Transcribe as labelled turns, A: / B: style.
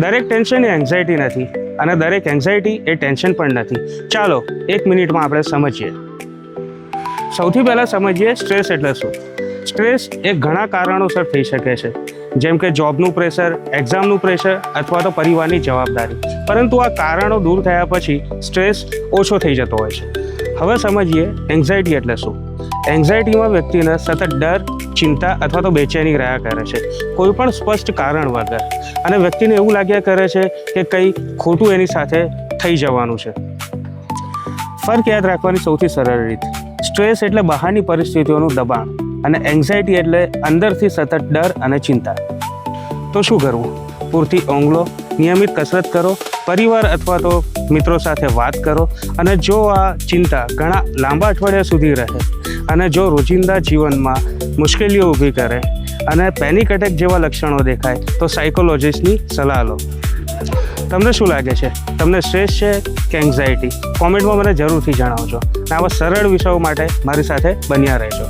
A: દરેક ટેન્શન એ એન્ઝાયટી નથી અને દરેક એન્ઝાયટી એ ટેન્શન પણ નથી. ચાલો 1 મિનિટમાં આપણે સમજીએ. સૌથી પહેલાં સમજીએ સ્ટ્રેસ એટલે શું. સ્ટ્રેસ એ ઘણા કારણોસર થઈ શકે છે, જેમ કે જોબનું પ્રેશર, એક્ઝામનું પ્રેશર અથવા તો પરિવારની જવાબદારી. પરંતુ આ કારણો દૂર થયા પછી સ્ટ્રેસ ઓછો થઈ જતો હોય છે. હવે સમજીએ એન્ઝાયટી એટલે શું. એન્ઝાયટીમાં વ્યક્તિને સતત ડર, ચિંતા અથવા તો બેચેની રહ્યા કરે છે, કોઈ પણ સ્પષ્ટ કારણ વગર, અને વ્યક્તિને એવું લાગ્યા કરે છે કે કંઈ ખોટું એની સાથે થઈ જવાનું છે. ફર્ક યાદ રાખવાની સૌથી સરળ રીત: સ્ટ્રેસ એટલે બહારની પરિસ્થિતિઓનું દબાણ અને એન્ઝાયટી એટલે અંદરથી સતત ડર અને ચિંતા. તો શું કરવું? પૂરતી ઊંઘ લો, નિયમિત કસરત કરો, પરિવાર અથવા તો મિત્રો સાથે વાત કરો, અને જો આ ચિંતા ઘણા લાંબા અઠવાડિયા સુધી રહે અને જો રોજિંદા જીવનમાં મુશ્કેલીઓ ઊભી કરે અને પેનિક એટેક જેવા લક્ષણો દેખાય તો સાયકોલોજિસ્ટની સલાહ લો. તમને શું લાગે છે? તમને સ્ટ્રેસ છે કે એન્ઝાયટી? કોમેન્ટમાં મને જરૂરથી જણાવજો. અને આવા સરળ વિષયો માટે મારી સાથે બન્યા રહેજો.